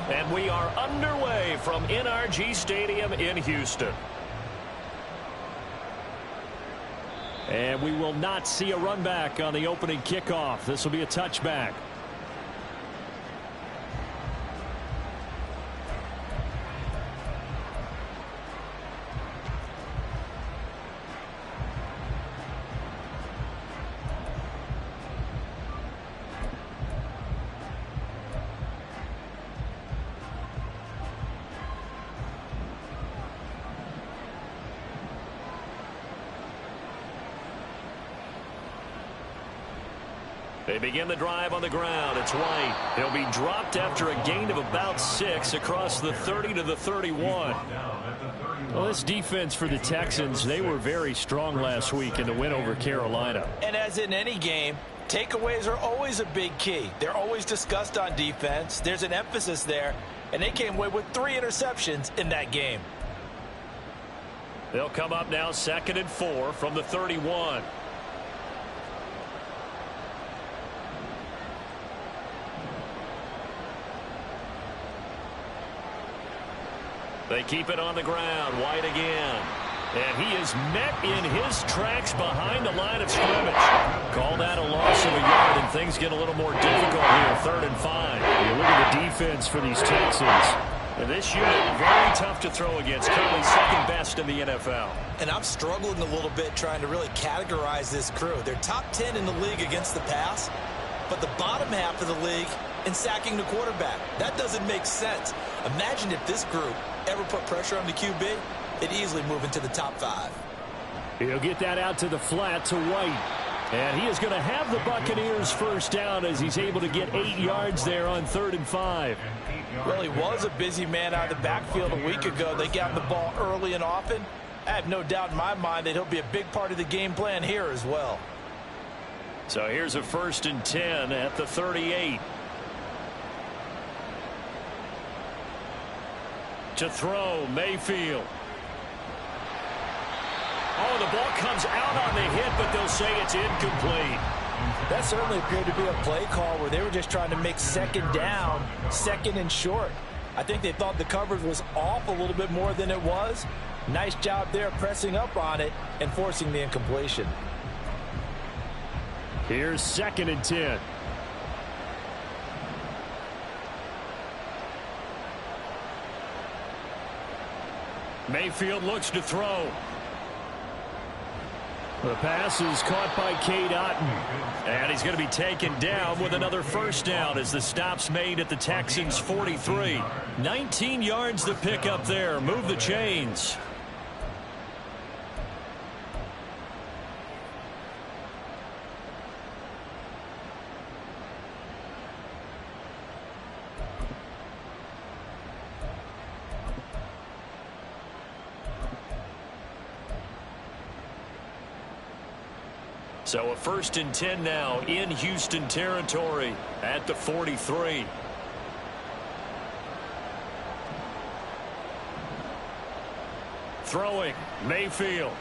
And we are underway from NRG Stadium in Houston. And we will not see a run back on the opening kickoff. This will be a touchback. They begin the drive on the ground. It's White. He'll be dropped after a gain of about 6 across the 30 to the 31. Well, this defense for the Texans, they were very strong last week in the win over Carolina. And as in any game, takeaways are always a big key. They're always discussed on defense. There's an emphasis there, and they came away with 3 interceptions in that game. They'll come up now 2nd and 4 from the 31. They keep it on the ground. White again. And he is met in his tracks behind the line of scrimmage. Call that a loss of a yard, and things get a little more difficult here. 3rd and 5. You look at the defense for these Texans. And this unit, very tough to throw against. Currently 2nd best in the NFL. And I'm struggling a little bit trying to really categorize this crew. They're top 10 in the league against the pass, but the bottom half of the league in sacking the quarterback. That doesn't make sense. Imagine if this group ever put pressure on the QB, it'd easily move into the top 5. He'll get that out to the flat to White. And he is going to have the Buccaneers first down as he's able to get 8 yards there on 3rd and 5. Well, he was a busy man out of the backfield a week ago. They got him the ball early and often. I have no doubt in my mind that he'll be a big part of the game plan here as well. So here's a 1st and 10 at the 38. To throw, Mayfield. Oh, the ball comes out on the hit, but they'll say it's incomplete. That certainly appeared to be a play call where they were just trying to make 2nd down, 2nd and short. I think they thought the coverage was off a little bit more than it was. Nice job there pressing up on it and forcing the incompletion. Here's 2nd and 10. Mayfield looks to throw. The pass is caught by Cade Otton. And he's going to be taken down with another 1st down as the stop's made at the Texans' 43. 19 yards to pick up there. Move the chains. So a 1st and 10 now in Houston territory at the 43. Throwing, Mayfield.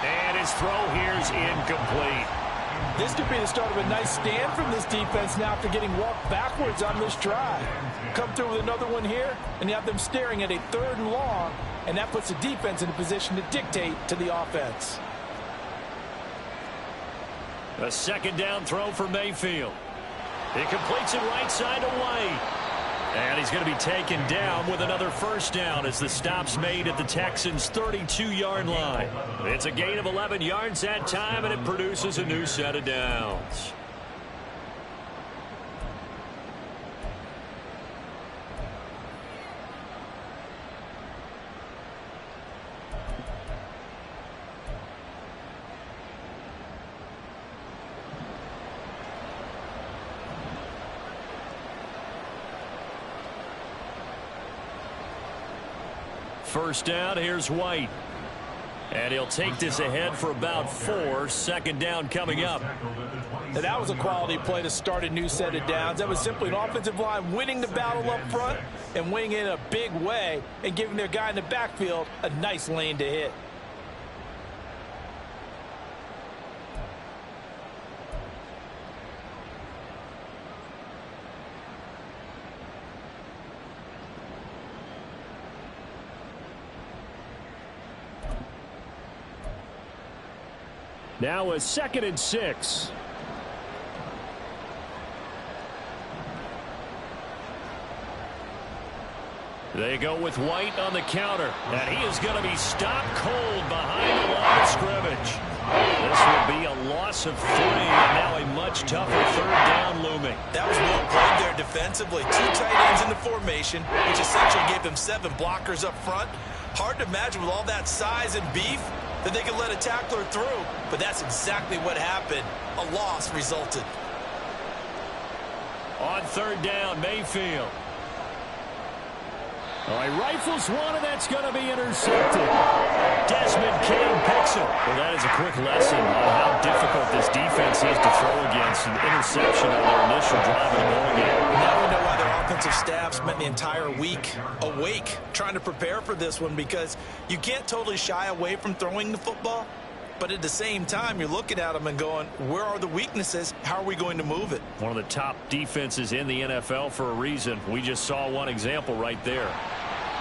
And his throw here's incomplete. This could be the start of a nice stand from this defense now after getting walked backwards on this drive. Come through with another one here, and you have them staring at a 3rd and long, and that puts the defense in a position to dictate to the offense. A 2nd down throw for Mayfield. He completes it right side to White. And he's going to be taken down with another 1st down as the stop's made at the Texans' 32-yard line. It's a gain of 11 yards that time, and it produces a new set of downs. First down, here's White. And he'll take this ahead for about 4. 2nd down coming up. And that was a quality play to start a new set of downs. That was simply an offensive line winning the battle up front and winning it in a big way and giving their guy in the backfield a nice lane to hit. Now a 2nd and 6. They go with White on the counter, and he is going to be stopped cold behind the line of scrimmage. This will be a loss of 3, and now a much tougher 3rd down looming. That was well played there defensively. 2 tight ends in the formation, which essentially gave them 7 blockers up front. Hard to imagine with all that size and beef that they could let a tackler through, but that's exactly what happened. A loss resulted. On 3rd down, Mayfield. All right, rifles one, and that's going to be intercepted. Desmond King picks it. Well, that is a quick lesson on how difficult this defense is to throw against. An interception on their initial drive of the ball game. Now we know why their offensive staff spent the entire week awake trying to prepare for this one, because you can't totally shy away from throwing the football, but at the same time, you're looking at them and going, where are the weaknesses? How are we going to move it? One of the top defenses in the NFL for a reason. We just saw one example right there.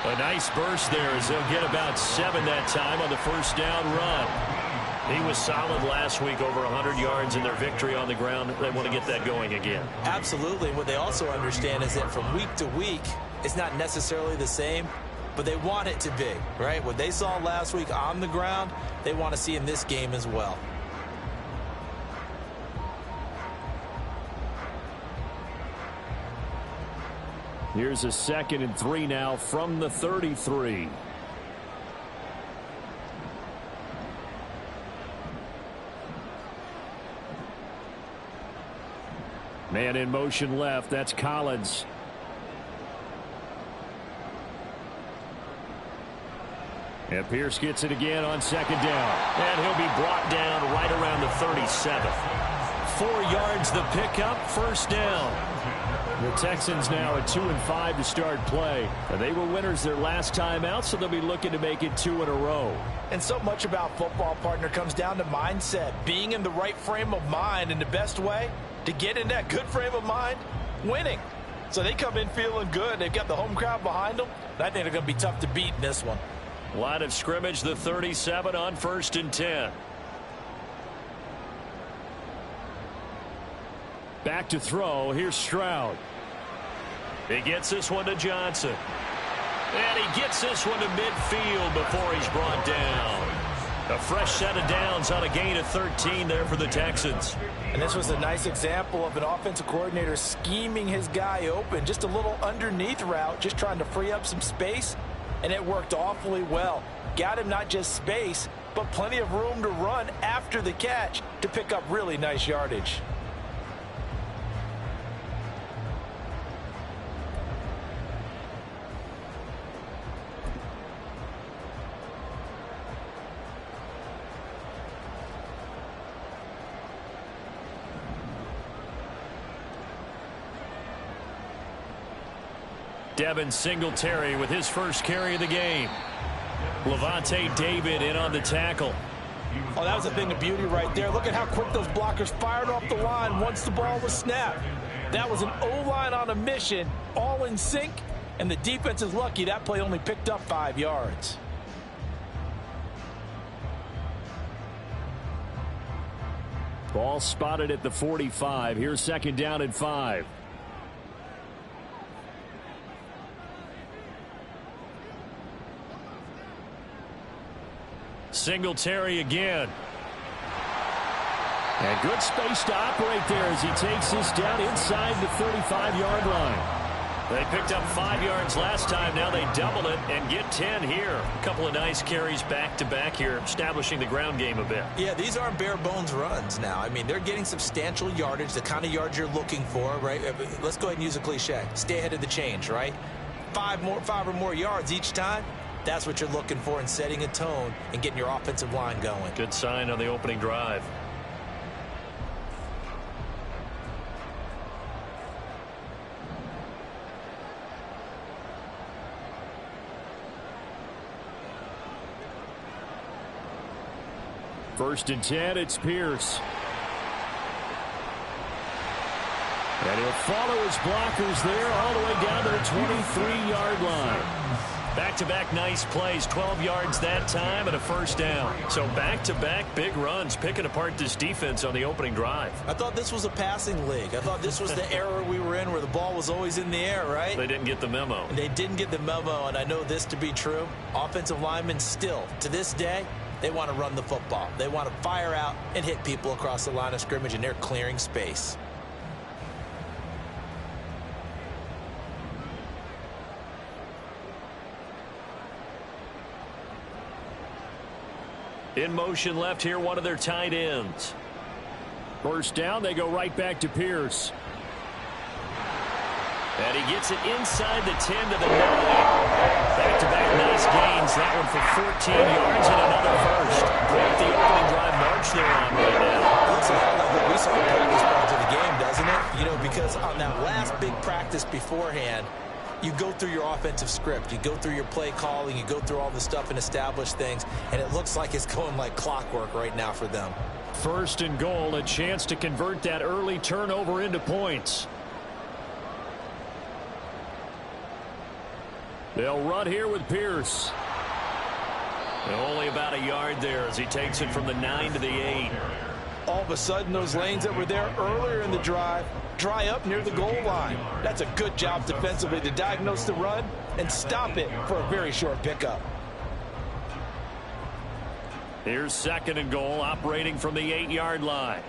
A nice burst there as they'll get about 7 that time on the 1st down run. He was solid last week, over 100 yards in their victory on the ground. They want to get that going again. Absolutely. What they also understand is that from week to week, it's not necessarily the same, but they want it to be, right? What they saw last week on the ground, they want to see in this game as well. Here's a 2nd and 3 now from the 33. Man in motion left. That's Collins. And Pierce gets it again on 2nd down. And he'll be brought down right around the 37. 4 yards the pickup, 1st down. The Texans now at 2-5 to start play. And they were winners their last time out, so they'll be looking to make it 2 in a row. And so much about football, partner, comes down to mindset. Being in the right frame of mind, and the best way to get in that good frame of mind, winning. So they come in feeling good. They've got the home crowd behind them. I think they're going to be tough to beat in this one. Line of scrimmage, the 37 on 1st and 10. Back to throw. Here's Stroud. He gets this one to Johnson. And he gets this one to midfield before he's brought down. A fresh set of downs on a gain of 13 there for the Texans. And this was a nice example of an offensive coordinator scheming his guy open. Just a little underneath route, just trying to free up some space. And it worked awfully well. Got him not just space, but plenty of room to run after the catch to pick up really nice yardage. Devin Singletary with his first carry of the game. Levante David in on the tackle. Oh, that was a thing of beauty right there. Look at how quick those blockers fired off the line once the ball was snapped. That was an O-line on a mission, all in sync, and the defense is lucky that play only picked up 5 yards. Ball spotted at the 45. Here's 2nd down and 5. Singletary again. And good space to operate there as he takes this down inside the 35-yard line. They picked up 5 yards last time. Now they double it and get 10 here. A couple of nice carries back-to-back here, establishing the ground game a bit. Yeah, these aren't bare-bones runs now. I mean, they're getting substantial yardage, the kind of yards you're looking for, right? Let's go ahead and use a cliche. Stay ahead of the change, right? 5 or more yards each time. That's what you're looking for in setting a tone and getting your offensive line going. Good sign on the opening drive. First and 10, it's Pierce. And he'll follow his blockers there all the way down to the 23-yard line. Back-to-back nice plays, 12 yards that time and a first down. So back-to-back big runs, picking apart this defense on the opening drive. I thought this was a passing league. I thought this was the era we were in where the ball was always in the air, right? They didn't get the memo. They didn't get the memo, and I know this to be true. Offensive linemen still, to this day, they want to run the football. They want to fire out and hit people across the line of scrimmage, and they're clearing space. In motion left here, one of their tight ends. First down, they go right back to Pierce. And he gets it inside the 10 to the 9. Back-to-back nice gains. That one for 14 yards and another first. Quite the opening drive march they're on right now. It looks a lot like what we saw in practice part of the game, doesn't it? You know, because on that last big practice beforehand, you go through your offensive script. You go through your play calling. You go through all the stuff and establish things. And it looks like it's going like clockwork right now for them. First and goal, a chance to convert that early turnover into points. They'll run here with Pierce. And only about a yard there as he takes it from the 9 to the 8. All of a sudden, those lanes that were there earlier in the drive dry up near the goal line. That's a good job defensively to diagnose the run and stop it for a very short pickup. Here's second and goal, operating from the 8-yard line.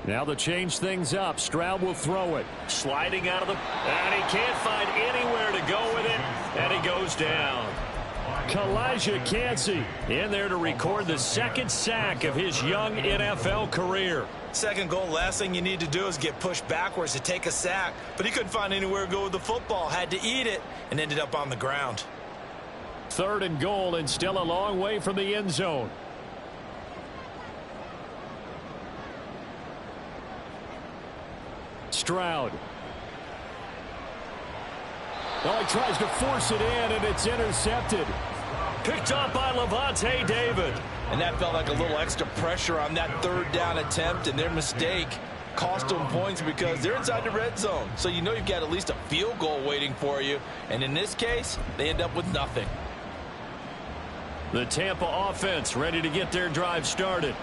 Now to change things up, Stroud will throw it. Sliding out of the... And he can't find anywhere to go with it. And he goes down. Kalijah Kancey in there to record the second sack of his young NFL career. Second goal, last thing you need to do is get pushed backwards to take a sack. But he couldn't find anywhere to go with the football. Had to eat it and ended up on the ground. Third and goal and still a long way from the end zone. Stroud. Well, he tries to force it in, and it's intercepted. Picked up by Levante David. And that felt like a little extra pressure on that third down attempt, and their mistake cost them points because they're inside the red zone. So you know you've got at least a field goal waiting for you. And in this case, they end up with nothing. The Tampa offense ready to get their drive started.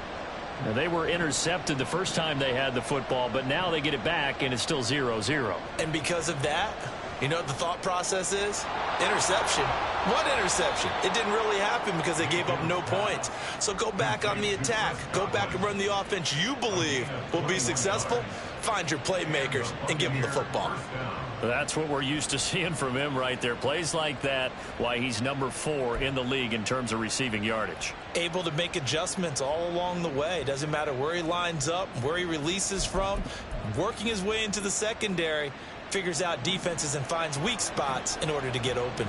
Now, they were intercepted the first time they had the football, but now they get it back, and it's still 0-0. And because of that, you know what the thought process is? Interception. What interception? It didn't really happen because they gave up no points. So go back on the attack. Go back and run the offense you believe will be successful. Find your playmakers and give them the football. That's what we're used to seeing from him right there. Plays like that, why he's number 4 in the league in terms of receiving yardage. Able to make adjustments all along the way. Doesn't matter where he lines up, where he releases from. Working his way into the secondary. Figures out defenses and finds weak spots in order to get open.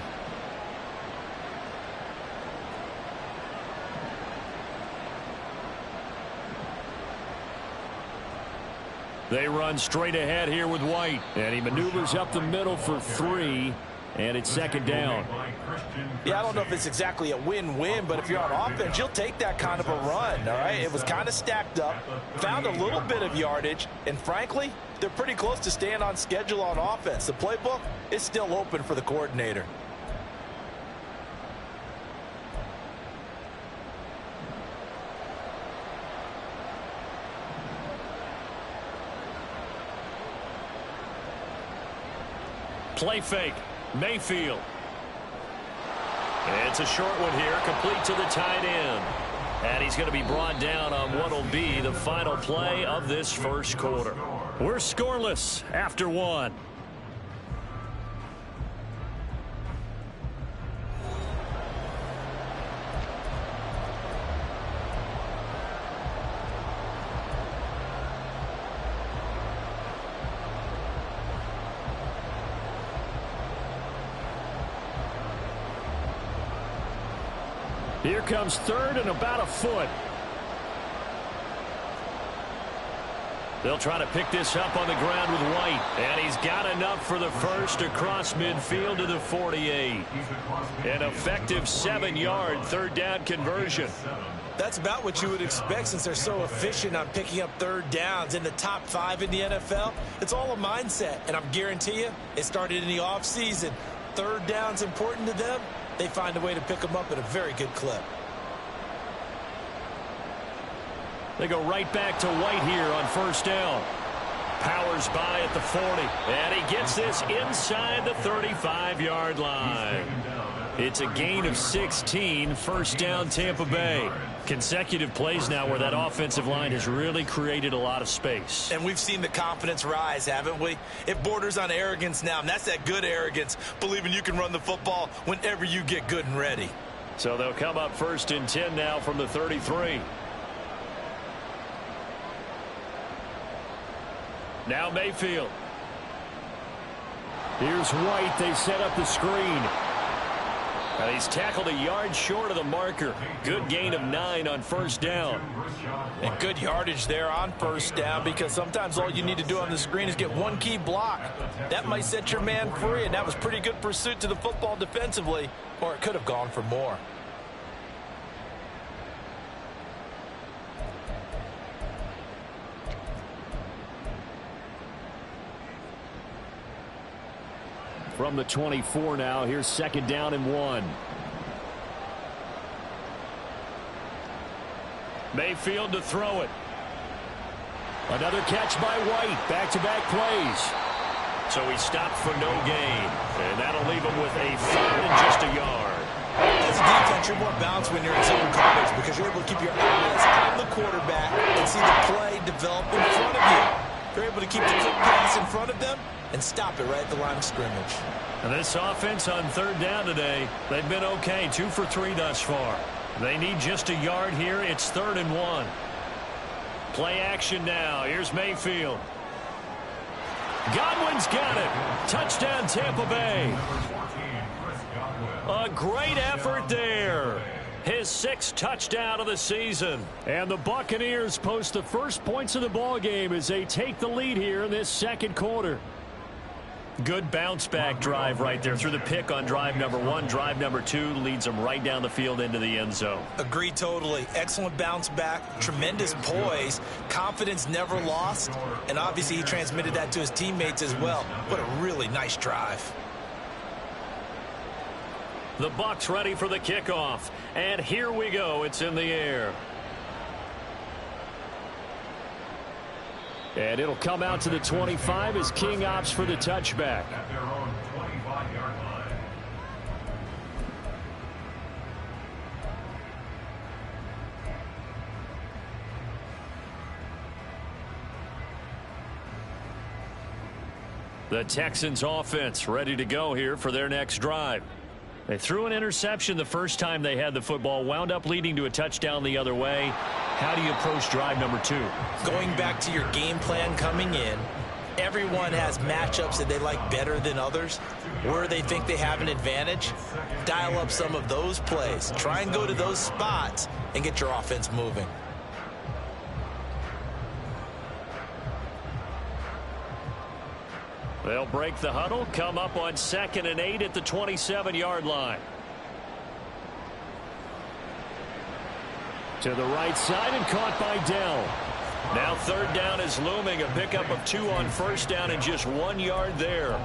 They run straight ahead here with White. And he maneuvers up the middle for 3. And it's second down. Yeah, I don't know if it's exactly a win-win, but if you're on offense, you'll take that kind of a run, all right? It was kind of stacked up, found a little bit of yardage, and frankly, they're pretty close to staying on schedule on offense. The playbook is still open for the coordinator. Play fake. Mayfield. It's a short one here, complete to the tight end. And he's going to be brought down on what will be the final play of this first quarter. We're scoreless after 1. Here comes third and about a foot. They'll try to pick this up on the ground with White. And he's got enough for the first across midfield to the 48. An effective 7-yard third down conversion. That's about what you would expect since they're so efficient on picking up third downs in the top 5 in the NFL. It's all a mindset, and I'm guarantee you it started in the offseason. Third down's important to them. They find a way to pick them up at a very good clip. They go right back to White here on first down. Powers by at the 40, and he gets this inside the 35-yard line. It's a gain of 16, first down Tampa Bay. Consecutive plays now where that offensive line has really created a lot of space. And we've seen the confidence rise, haven't we? It borders on arrogance now, and that's that good arrogance, believing you can run the football whenever you get good and ready. So they'll come up first and 10 now from the 33. Now Mayfield. Here's White. They set up the screen. He's tackled a yard short of the marker. Good gain of 9 on first down. And good yardage there on first down, because sometimes all you need to do on the screen is get one key block. That might set your man free, and that was pretty good pursuit to the football defensively, or it could have gone for more. From the 24 now, here's second down and 1. Mayfield to throw it. Another catch by White. Back-to-back plays. So he stopped for no gain. And that'll leave him with a third and just a yard. As a defense, you're more balanced when you're in zone coverage because you're able to keep your eyes on the quarterback and see the play develop in front of you. You're able to keep the quick pass in front of them and stop it right at the line of scrimmage. And this offense on third down today, they've been okay. 2 for 3 thus far. They need just a yard here. It's 3rd and 1. Play action now. Here's Mayfield. Godwin's got it. Touchdown, Tampa Bay. A great effort there. His 6th touchdown of the season. And the Buccaneers post the first points of the ball game as they take the lead here in this second quarter. Good bounce-back drive right there through the pick on drive number 1. Drive number 2 leads them right down the field into the end zone. Agreed totally. Excellent bounce-back, tremendous poise, confidence never lost, and obviously he transmitted that to his teammates as well. What a really nice drive. The Bucs ready for the kickoff, and here we go. It's in the air. And it'll come out to the 25 as King opts for the touchback. The Texans offense ready to go here for their next drive. They threw an interception the first time they had the football, wound up leading to a touchdown the other way. How do you approach drive number 2? Going back to your game plan coming in, everyone has matchups that they like better than others, where they think they have an advantage. Dial up some of those plays. Try and go to those spots and get your offense moving. They'll break the huddle, come up on 2nd and 8 at the 27-yard line. To the right side and caught by Dell. Now 3rd down is looming. A pickup of 2 on first down and just 1 yard there.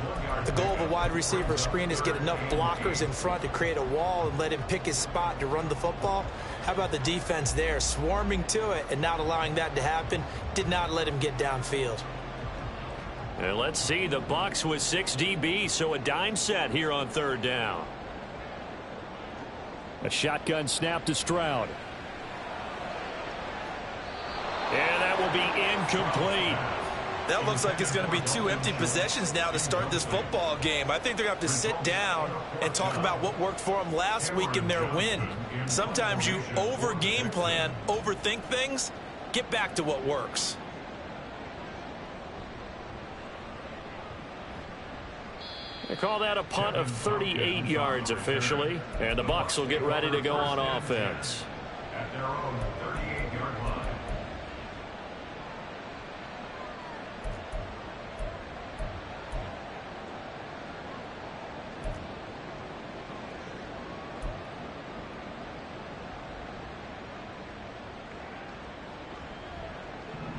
The goal of a wide receiver screen is get enough blockers in front to create a wall and let him pick his spot to run the football. How about the defense there, swarming to it and not allowing that to happen? Did not let him get downfield. And let's see, the Bucs with 6 DBs, so a dime set here on 3rd down. A shotgun snap to Stroud. And that will be incomplete. That looks like it's going to be 2 empty possessions now to start this football game. I think they're going to have to sit down and talk about what worked for them last week in their win. Sometimes you over-game plan, overthink things. Get back to what works. They call that a punt of 38 yards officially. And the Bucs will get ready to go on offense. At their own 38-yard line.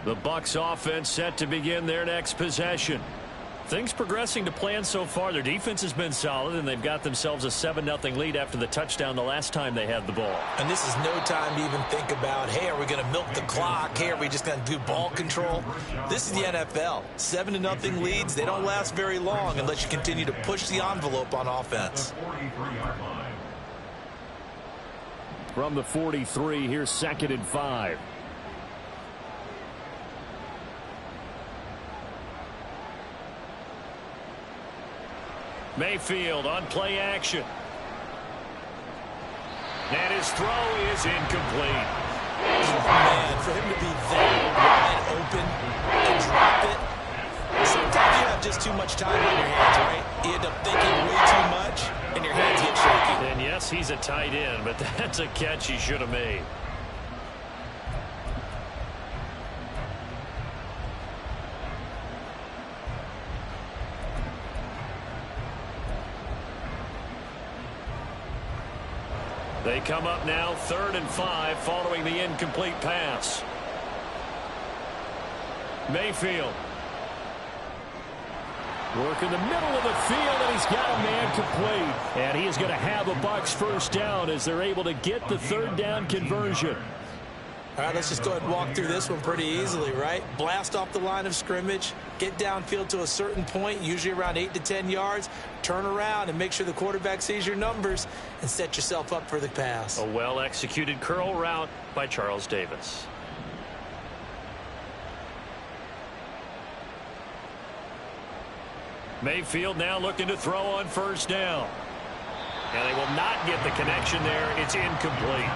The Bucs offense set to begin their next possession. Things progressing to plan so far. Their defense has been solid, and they've got themselves a 7-0 lead after the touchdown the last time they had the ball. And this is no time to even think about, hey, are we going to milk the clock? Hey, are we just going to do ball control? This is the NFL. 7-0 leads, they don't last very long unless you continue to push the envelope on offense. From the 43, here's 2nd and 5. Mayfield on play action. And his throw is incomplete. Oh, man, for him to be that wide open and drop it. Sometimes you have just too much time on your hands, right? You end up thinking way too much, and your hands get shaky. And yes, he's a tight end, but that's a catch he should have made. They come up now 3rd and 5 following the incomplete pass. Mayfield. Work in the middle of the field, and he's got a man complete. And he is going to have a Bucs first down as they're able to get the 3rd down conversion. All right, let's just go ahead and walk through this one pretty easily, right? Blast off the line of scrimmage, get downfield to a certain point, usually around 8 to 10 yards, turn around and make sure the quarterback sees your numbers and set yourself up for the pass. A well-executed curl route by Charles Davis. Mayfield now looking to throw on 1st down. And they will not get the connection there. It's incomplete.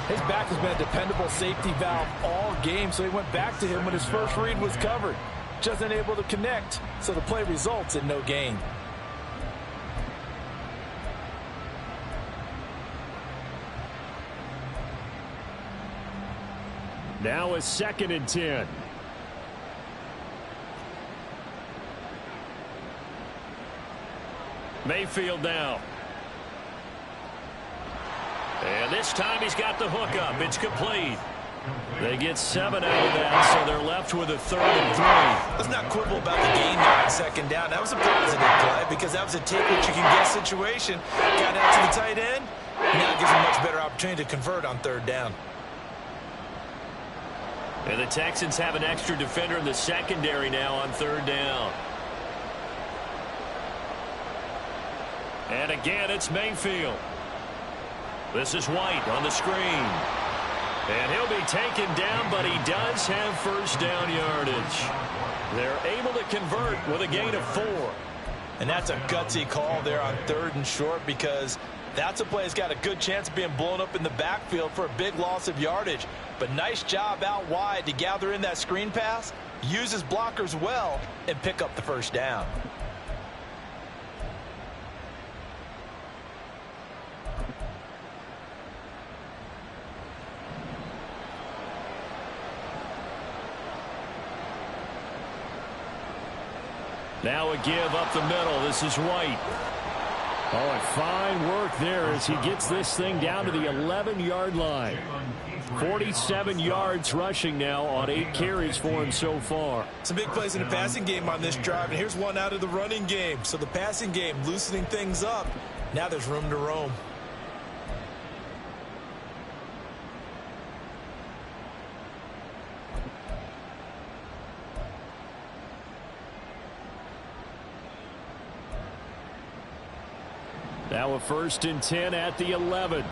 His back has been a dependable safety valve all game, so he went back to him when his first read was covered. Just unable to connect, so the play results in no gain. Now a 2nd and 10. Mayfield now. And this time he's got the hook up. It's complete. They get 7 out of that, so they're left with a 3rd and 3. Let's not quibble about the gain there on 2nd down. That was a positive play because that was a take what you can get situation. Got out to the tight end. Now it gives him a much better opportunity to convert on 3rd down. And the Texans have an extra defender in the secondary now on 3rd down. And again, it's Mayfield. This is White on the screen. And he'll be taken down, but he does have 1st down yardage. They're able to convert with a gain of 4. And that's a gutsy call there on 3rd and short because that's a play that's got a good chance of being blown up in the backfield for a big loss of yardage. But nice job out wide to gather in that screen pass, use his blockers well, and pick up the 1st down. Now a give up the middle. This is White. Oh, and fine work there as he gets this thing down to the 11-yard line. 47 yards rushing now on 8 carries for him so far. Some big plays in the passing game on this drive, and here's one out of the running game. So the passing game loosening things up. Now there's room to roam. Now a 1st and 10 at the 11.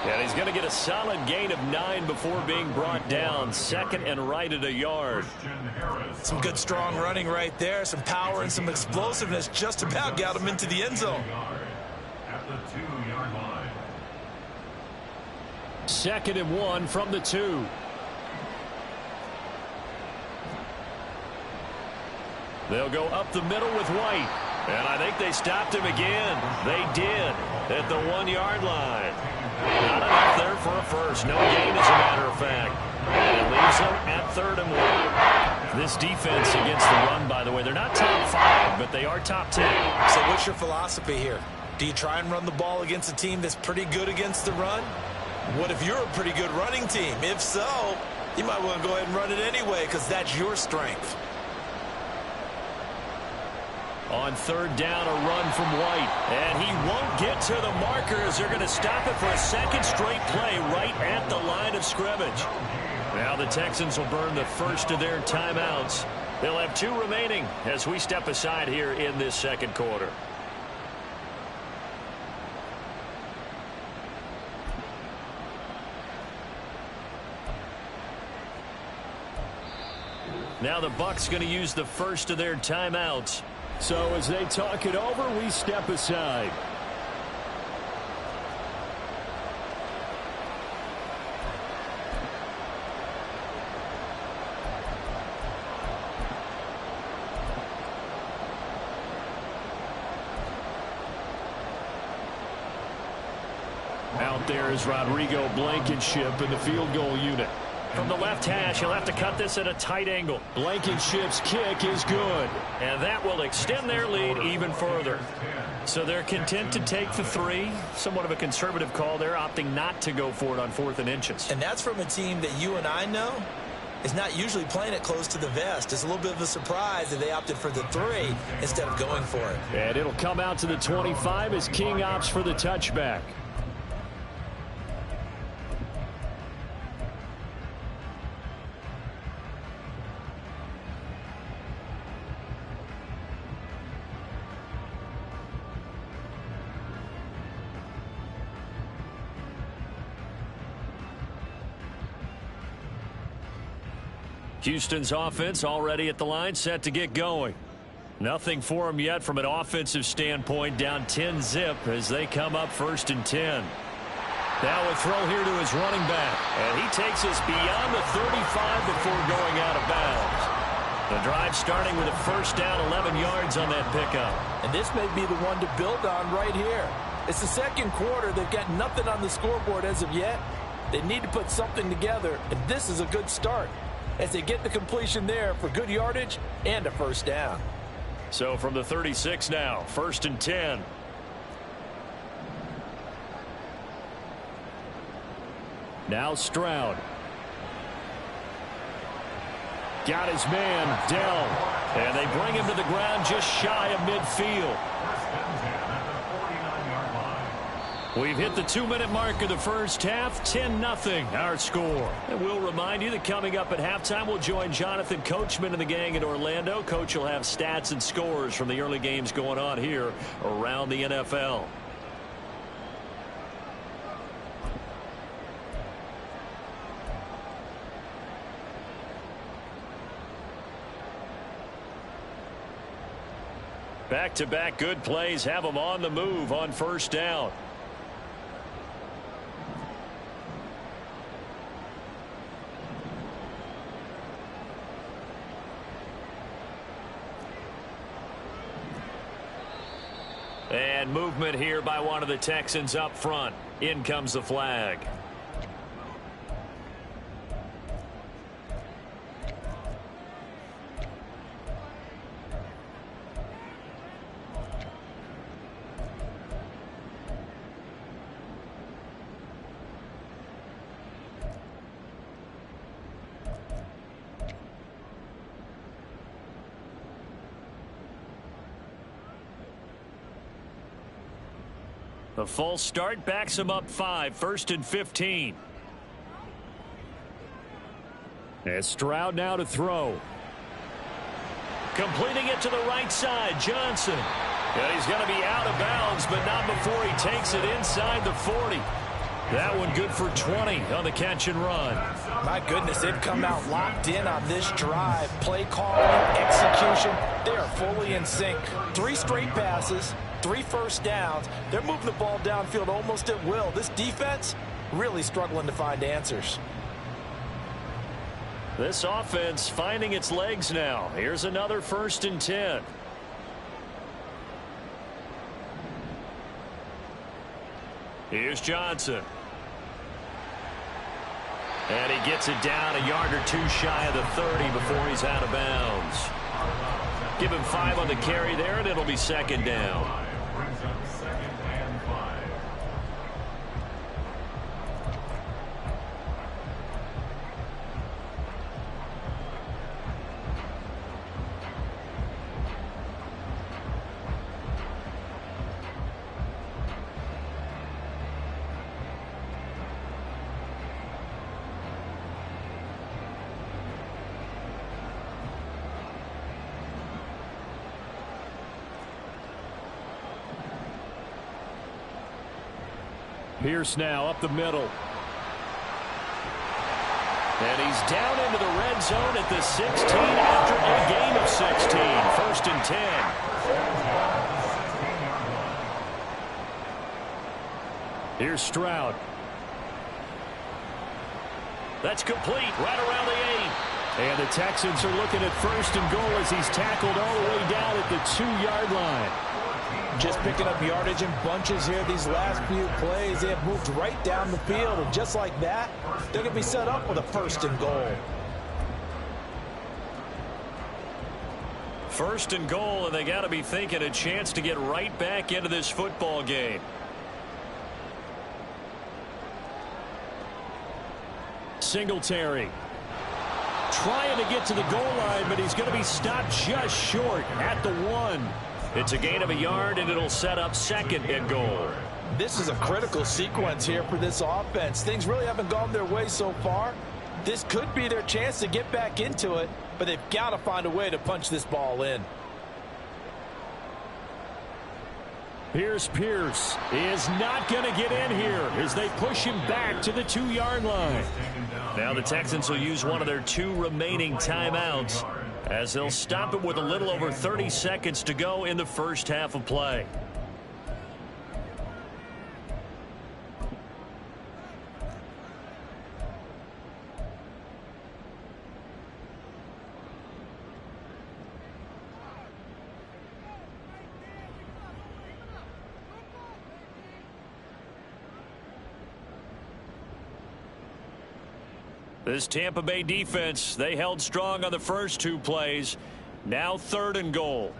And he's going to get a solid gain of 9 before being brought down. 2nd and right at a yard. Some good strong running right there. Some power and some explosiveness just about got him into the end zone. At the 2-yard line. 2nd and 1 from the 2. They'll go up the middle with White. And I think they stopped him again. They did at the 1-yard line. Not enough there for a first. No gain, as a matter of fact. And it leaves them at 3rd and 1. This defense against the run, by the way, they're not top 5, but they are top 10. So what's your philosophy here? Do you try and run the ball against a team that's pretty good against the run? What if you're a pretty good running team? If so, you might want to go ahead and run it anyway because that's your strength. On third down, a run from White. And he won't get to the markers. They're going to stop it for a second straight play right at the line of scrimmage. Now the Texans will burn the first of their timeouts. They'll have 2 remaining as we step aside here in this second quarter. Now the Bucs going to use the first of their timeouts. So as they talk it over, we step aside. Out there is Rodrigo Blankenship in the field goal unit. From the left hash, he'll have to cut this at a tight angle. Blankenship's kick is good. And that will extend their lead even further. So they're content to take the 3. Somewhat of a conservative call there, opting not to go for it on 4th and inches. And that's from a team that you and I know is not usually playing it close to the vest. It's a little bit of a surprise that they opted for the 3 instead of going for it. And it'll come out to the 25 as King opts for the touchback. Houston's offense already at the line, set to get going. Nothing for them yet from an offensive standpoint, down 10-zip as they come up 1st and 10. Now a throw here to his running back, and he takes us beyond the 35 before going out of bounds. The drive starting with a first down, 11 yards on that pickup. And this may be the one to build on right here. It's the second quarter. They've got nothing on the scoreboard as of yet. They need to put something together, and this is a good start as they get the completion there for good yardage and a first down. So from the 36 now, 1st and 10. Now Stroud. Got his man, Dell. And they bring him to the ground just shy of midfield. We've hit the 2-minute mark of the first half, 10-0 our score. And we'll remind you that coming up at halftime, we'll join Jonathan Coachman and the gang in Orlando. Coach will have stats and scores from the early games going on here around the NFL. Back-to-back good plays have them on the move on first down. And movement here by one of the Texans up front. In comes the flag. The false start backs him up 5, 1st and 15. And Stroud now to throw. Completing it to the right side, Johnson. And he's going to be out of bounds, but not before he takes it inside the 40. That one good for 20 on the catch and run. My goodness, they've come out locked in on this drive. Play calling, execution, they are fully in sync. 3 straight passes, 3 first downs. They're moving the ball downfield almost at will. This defense really struggling to find answers. This offense finding its legs now. Here's another 1st and 10. Here's Johnson. And he gets it down a yard or 2 shy of the 30 before he's out of bounds. Give him 5 on the carry there, and it'll be 2nd down. Pierce now up the middle. And he's down into the red zone at the 16 after a gain of 16. 1st and 10. Here's Stroud. That's complete right around the 8. And the Texans are looking at 1st and goal as he's tackled all the way down at the 2-yard line. Just picking up yardage in bunches here these last few plays. They have moved right down the field, and just like that, they're going to be set up with a 1st and goal. 1st and goal, and they got to be thinking a chance to get right back into this football game. Singletary trying to get to the goal line, but he's going to be stopped just short at the 1. It's a gain of a yard, and it'll set up 2nd and goal. This is a critical sequence here for this offense. Things really haven't gone their way so far. This could be their chance to get back into it, but they've got to find a way to punch this ball in. Here's Pierce. He is not going to get in here as they push him back to the 2-yard line. Now the Texans will use one of their 2 remaining timeouts as they'll stop it with a little over 30 seconds to go in the first half of play. This Tampa Bay defense, they held strong on the first 2 plays. Now 3rd and goal.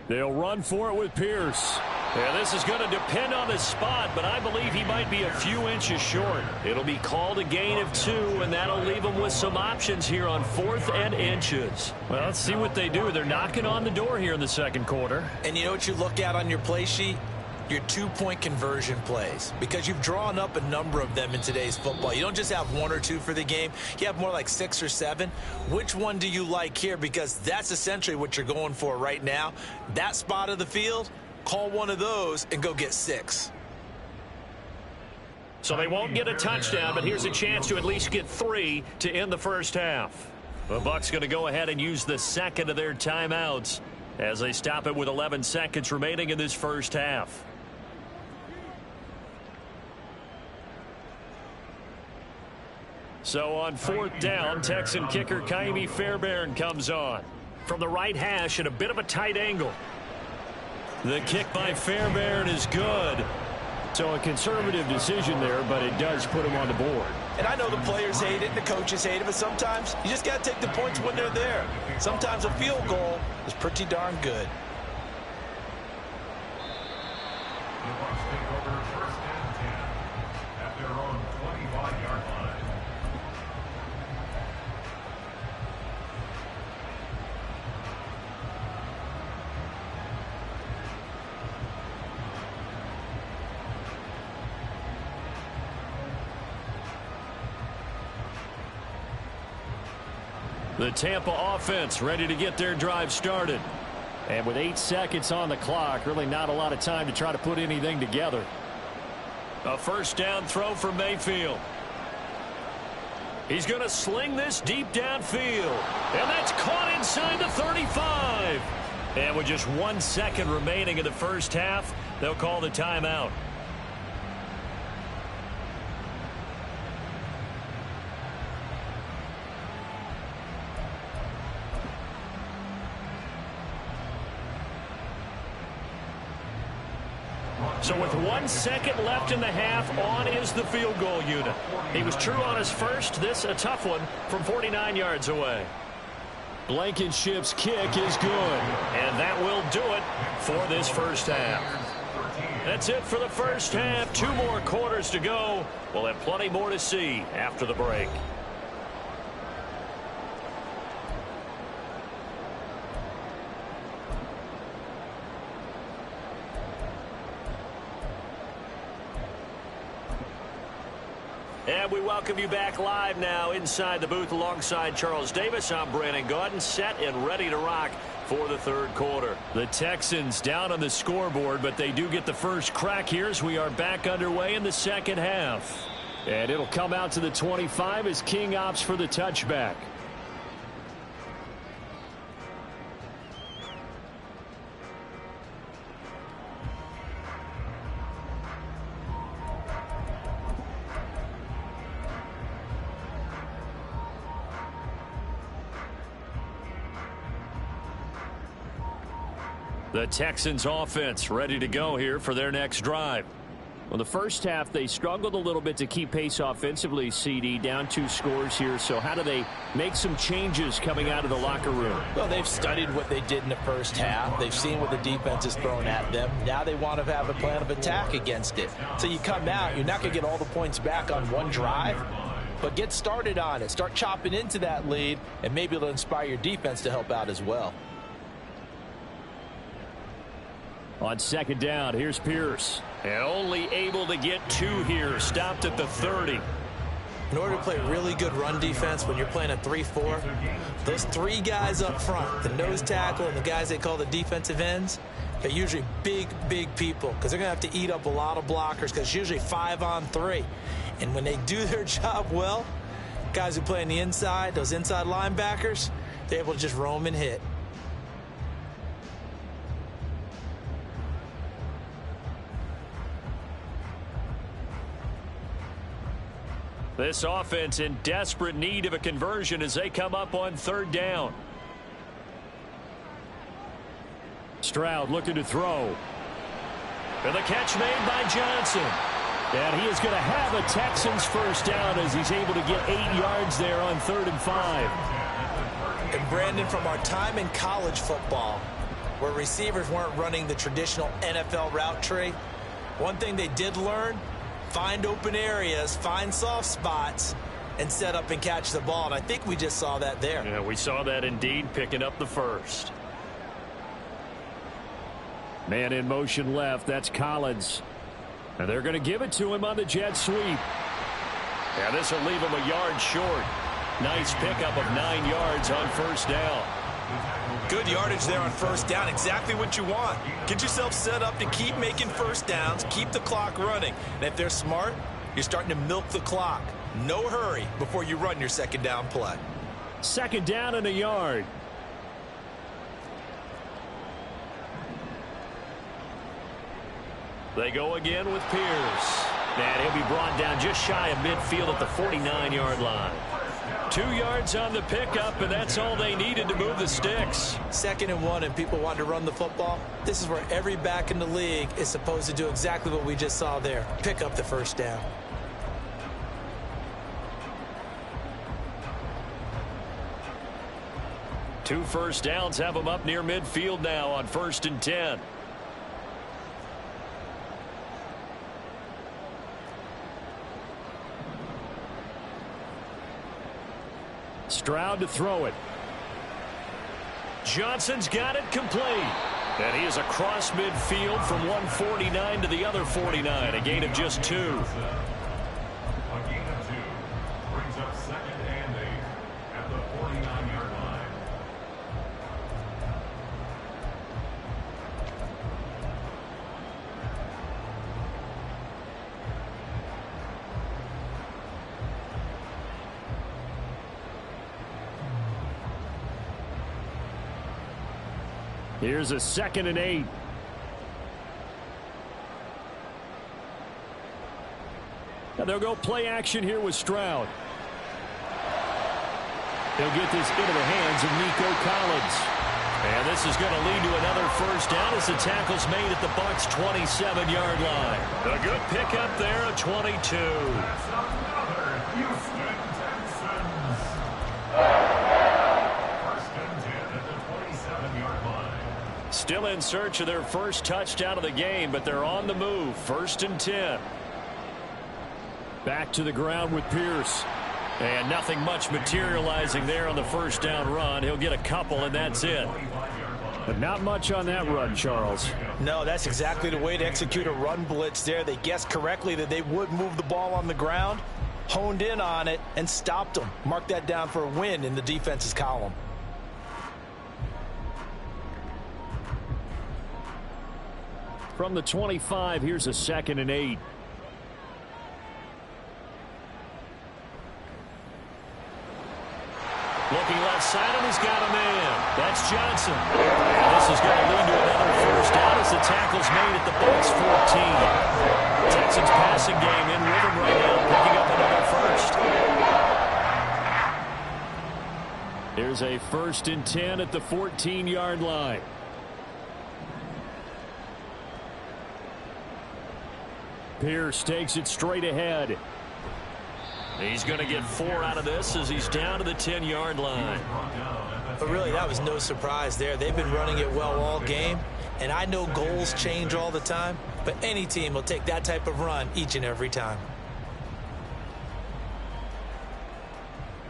They'll run for it with Pierce. Yeah, this is going to depend on the spot, but I believe he might be a few inches short. It'll be called a gain of 2, and that'll leave him with some options here on 4th and inches. Well, let's see what they do. They're knocking on the door here in the 2nd quarter. And you know what you look at on your play sheet? Your 2-point conversion plays, because you've drawn up a number of them in today's football. You don't just have 1 or 2 for the game. You have more like 6 or 7. Which one do you like here? Because that's essentially what you're going for right now. That spot of the field, call one of those and go get 6. So they won't get a touchdown, but here's a chance to at least get 3 to end the first half. The Bucs going to go ahead and use the 2nd of their timeouts as they stop it with 11 seconds remaining in this first half. So on 4th down, Texan kicker Kaimi Fairbairn comes on from the right hash at a bit of a tight angle. The kick by Fairbairn is good. So a conservative decision there, but it does put him on the board. And I know the players hate it and the coaches hate it, but sometimes you just got to take the points when they're there. Sometimes a field goal is pretty darn good. The Bucs take over 1st and 10 at their own 25-yard line. The Tampa offense ready to get their drive started. And with 8 seconds on the clock, really not a lot of time to try to put anything together. A 1st down throw for Mayfield. He's going to sling this deep downfield. And that's caught inside the 35. And with just 1 second remaining in the first half, they'll call the timeout. So with 1 second left in the half, on is the field goal unit. He was true on his first. This a tough one from 49 yards away. Blankenship's kick is good. And that will do it for this first half. That's it for the first half. 2 more quarters to go. We'll have plenty more to see after the break. And we welcome you back live now inside the booth alongside Charles Davis. I'm Brandon Gaudin, set and ready to rock for the third quarter. The Texans down on the scoreboard, but they do get the first crack here as we are back underway in the second half. And it'll come out to the 25 as King opts for the touchback. The Texans offense ready to go here for their next drive. Well, the first half, they struggled a little bit to keep pace offensively, CD, down 2 scores here. So how do they make some changes coming out of the locker room? Well, they've studied what they did in the first half. They've seen what the defense has thrown at them. Now they want to have a plan of attack against it. So you come out, you're not going to get all the points back on one drive, but get started on it. Start chopping into that lead, and maybe it'll inspire your defense to help out as well. On second down, here's Pierce. And only able to get 2 here. Stopped at the 30. In order to play really good run defense when you're playing a 3-4, those 3 guys up front, the nose tackle and the guys they call the defensive ends, are usually big, big people because they're going to have to eat up a lot of blockers because it's usually 5 on 3. And when they do their job well, guys who play on the inside, those inside linebackers, they're able to just roam and hit. This offense in desperate need of a conversion as they come up on third down. Stroud looking to throw. And the catch made by Johnson. And he is going to have a Texans first down as he's able to get 8 yards there on 3rd and 5. And Brandon, from our time in college football, where receivers weren't running the traditional NFL route tree, one thing they did learn: find open areas, find soft spots, and set up and catch the ball. And I think we just saw that there. Yeah, we saw that indeed, picking up the first. Man in motion left. That's Collins. And they're going to give it to him on the jet sweep. Yeah, this will leave him a yard short. Nice pickup of 9 yards on first down. Good yardage there on first down. Exactly what you want. Get yourself set up to keep making first downs, keep the clock running. And if they're smart, you're starting to milk the clock. No hurry before you run your second down play. Second down and a yard. They go again with Pierce. And he'll be brought down just shy of midfield at the 49-yard line. 2 yards on the pickup, and that's all they needed to move the sticks. 2nd and 1, and people want to run the football. This is where every back in the league is supposed to do exactly what we just saw there. Pick up the first down. Two first downs have them up near midfield now on 1st and 10. Stroud to throw it. Johnson's got it complete. And he is across midfield from 149 to the other 49. A gain of just 2. A gain of 2 brings up 2nd and 8 at the 49-yard line. Here's a 2nd and 8. And they'll go play action here with Stroud. He'll get this into the hands of Nico Collins. And this is going to lead to another first down as the tackle's made at the Bucs' 27-yard line. A good pickup there at 22. That's another Houston Texans. First and 10 at the 27-yard line. Still in search of their first touchdown of the game, but they're on the move. 1st and 10. Back to the ground with Pierce. And nothing much materializing there on the first down run. He'll get a couple, and that's it. But not much on that run, Charles. No, that's exactly the way to execute a run blitz there. They guessed correctly that they would move the ball on the ground, honed in on it, and stopped them. Mark that down for a win in the defense's column. From the 25, here's a 2nd and 8. Looking left side, and he's got a man. That's Johnson. And this is going to lead to another first down as the tackle's made at the Bucs 14. Texans passing game in rhythm right now, picking up another first. Here's a 1st and 10 at the 14-yard line. Pierce takes it straight ahead. He's going to get 4 out of this as he's down to the 10-yard line. But really, that was no surprise there. They've been running it well all game, and I know goals change all the time, but any team will take that type of run each and every time.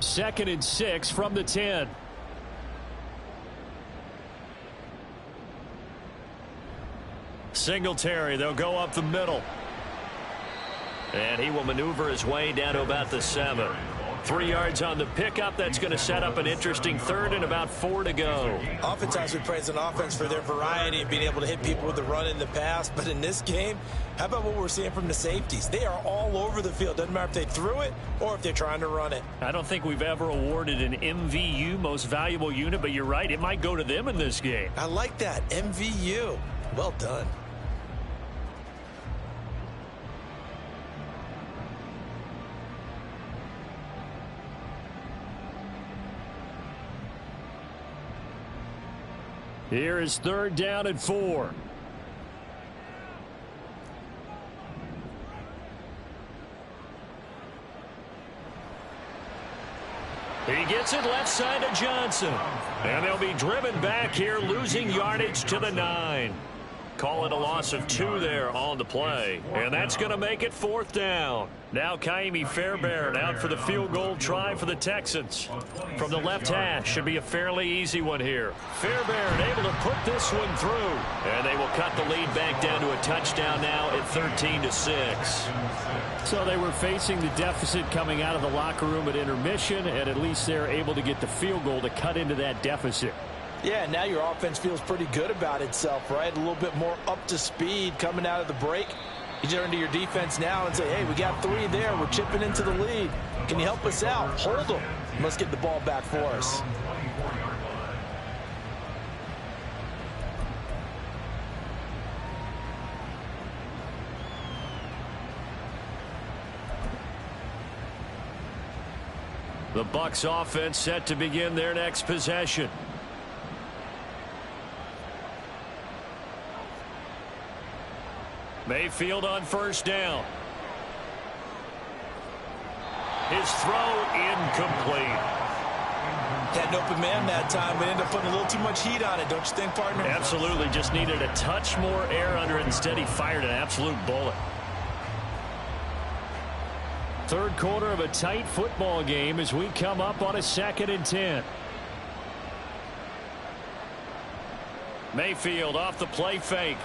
2nd and 6 from the 10. Singletary, they'll go up the middle. And he will maneuver his way down to about the 7. 3 yards on the pickup. That's going to set up an interesting 3rd and about 4 to go. Oftentimes we praise an offense for their variety and being able to hit people with the run in the pass. But in this game, how about what we're seeing from the safeties? They are all over the field. Doesn't matter if they threw it or if they're trying to run it. I don't think we've ever awarded an MVU, most valuable unit, but you're right. It might go to them in this game. I like that. MVU. Well done. Here is 3rd down and 4. He gets it left side to Johnson. And they'll be driven back here, losing yardage to the 9. Call it a loss of 2 there on the play. And that's going to make it 4th down. Now Kaimi Fairbairn out for the field goal try for the Texans. From the left hash, should be a fairly easy one here. Fairbairn able to put this one through. And they will cut the lead back down to a touchdown now at 13-6. So they were facing the deficit coming out of the locker room at intermission, and at least they're able to get the field goal to cut into that deficit. Yeah, now your offense feels pretty good about itself, right? A little bit more up to speed coming out of the break. You turn to your defense now and say, hey, we got 3 there. We're chipping into the lead. Can you help us out? Hold them. Let's get the ball back for us. The Bucs offense set to begin their next possession. Mayfield on 1st down. His throw incomplete. Had an open man that time, but ended up putting a little too much heat on it, don't you think, partner? Absolutely. Just needed a touch more air under it. Instead, he fired an absolute bullet. 3rd quarter of a tight football game as we come up on a 2nd and 10. Mayfield off the play fake.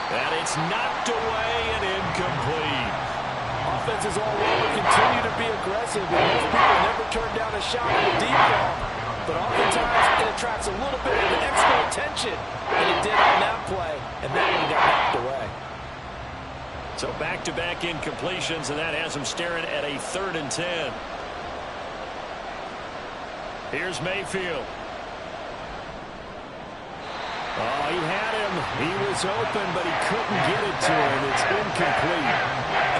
And it's knocked away and incomplete. Offenses all over continue to be aggressive, and most people never turn down a shot in the deep ball. But oftentimes it attracts a little bit of extra attention, and it did on that play, and that one got knocked away. So back-to-back incompletions, and that has him staring at a 3rd and 10. Here's Mayfield. Oh, he had him. He was open, but he couldn't get it to him. It's incomplete.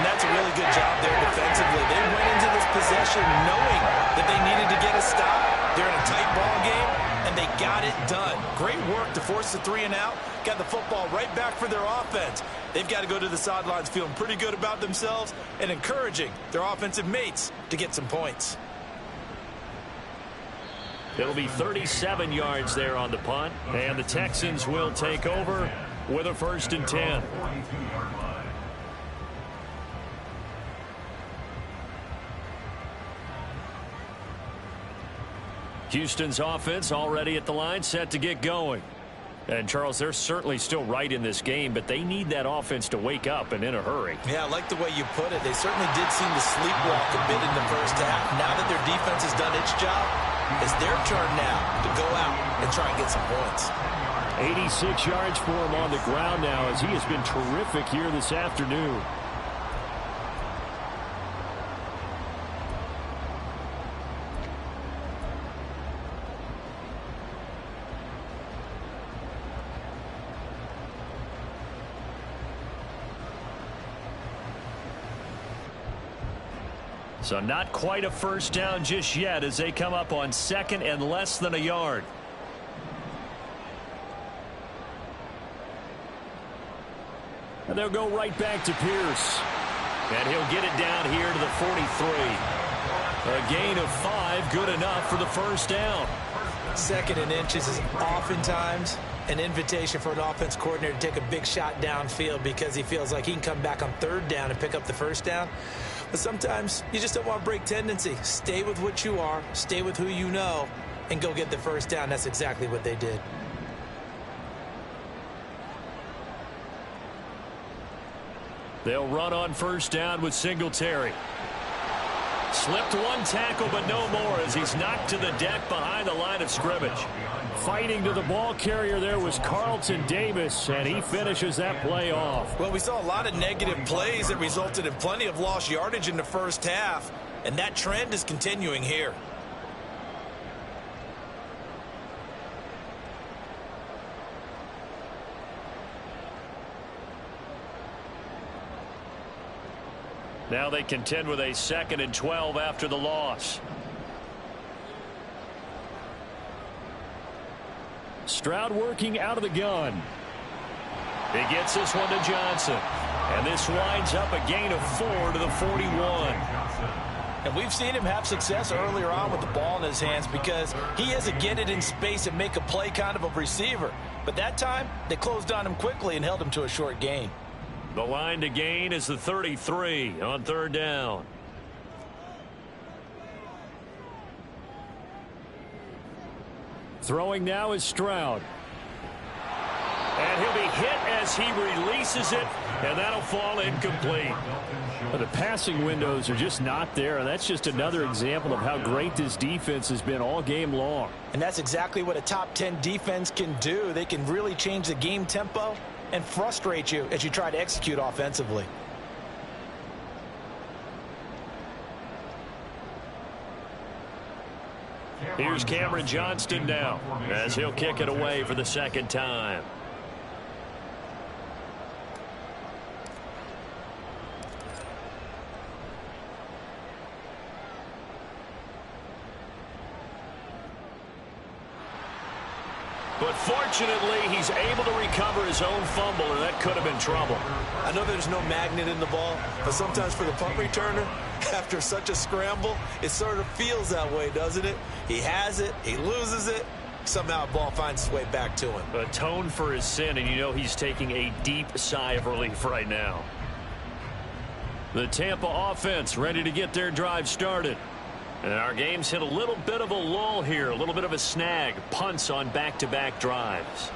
And that's a really good job there defensively. They went into this possession knowing that they needed to get a stop. They're in a tight ball game, and they got it done. Great work to force the 3 and out. Got the football right back for their offense. They've got to go to the sidelines feeling pretty good about themselves and encouraging their offensive mates to get some points. It'll be 37 yards there on the punt, and the Texans will take over with a 1st and 10. Houston's offense already at the line, set to get going. And, Charles, they're certainly still right in this game, but they need that offense to wake up and in a hurry. Yeah, I like the way you put it. They certainly did seem to sleepwalk a bit in the first half. Now that their defense has done its job, it's their turn now to go out and try and get some points. 86 yards for him on the ground now as he has been terrific here this afternoon. So not quite a first down just yet as they come up on second and less than a yard. And they'll go right back to Pierce. And he'll get it down here to the 43. A gain of 5, good enough for the first down. Second and inches is oftentimes an invitation for an offense coordinator to take a big shot downfield because he feels like he can come back on third down and pick up the first down. But sometimes you just don't want to break tendency. Stay with what you are, stay with who you know, and go get the first down. That's exactly what they did. They'll run on first down with Singletary. Slipped one tackle, but no more as he's knocked to the deck behind the line of scrimmage. Fighting to the ball carrier there was Carlton Davis, and he finishes that play off. Well, we saw a lot of negative plays that resulted in plenty of lost yardage in the first half, and that trend is continuing here. Now they contend with a 2nd and 12 after the loss. Stroud working out of the gun. He gets this one to Johnson. And this winds up a gain of 4 to the 41. And we've seen him have success earlier on with the ball in his hands because he has to get it in space and make a play kind of a receiver. But that time, they closed on him quickly and held him to a short gain. The line to gain is the 33 on third down. Throwing now is Stroud. And he'll be hit as he releases it, and that'll fall incomplete. But the passing windows are just not there, and that's just another example of how great this defense has been all game long. And that's exactly what a top 10 defense can do. They can really change the game tempo and frustrate you as you try to execute offensively. Here's Cameron Johnston now as he'll kick it away for the second time. But fortunately, he's able to recover his own fumble, and that could have been trouble. I know there's no magnet in the ball, but sometimes for the punt returner, after such a scramble, it sort of feels that way, doesn't it? He has it, he loses it, somehow the ball finds its way back to him. Atone for his sin, and you know he's taking a deep sigh of relief right now. The Tampa offense ready to get their drive started. And our game's hit a little bit of a lull here, a little bit of a snag. Punts on back-to-back drives.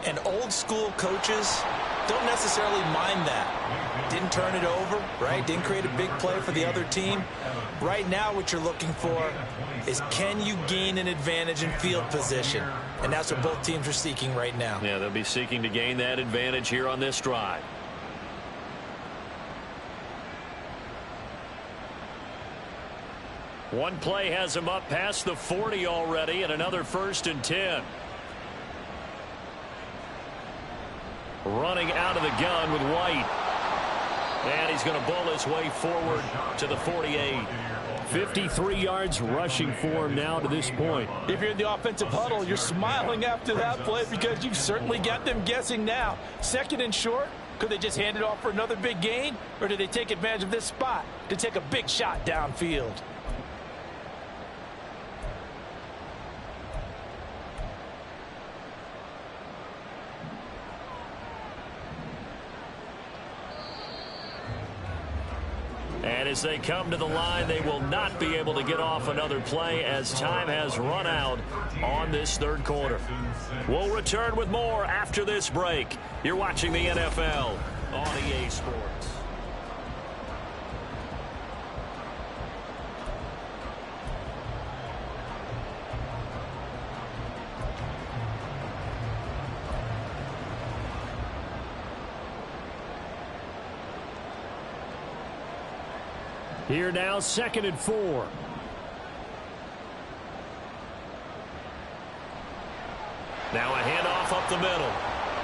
And old school coaches don't necessarily mind that. Didn't turn it over, right? Didn't create a big play for the other team. Right now what you're looking for is can you gain an advantage in field position? And that's what both teams are seeking right now. Yeah, they'll be seeking to gain that advantage here on this drive. One play has him up past the 40 already, and another 1st and 10. Running out of the gun with White. And he's going to bull his way forward to the 48. 53 yards rushing for him now to this point. If you're in the offensive huddle, you're smiling after that play because you've certainly got them guessing now. 2nd and short, could they just hand it off for another big gain? Or do they take advantage of this spot to take a big shot downfield? And as they come to the line, they will not be able to get off another play as time has run out on this third quarter. We'll return with more after this break. You're watching the NFL on EA Sports. Here now, 2nd and 4. Now a handoff up the middle.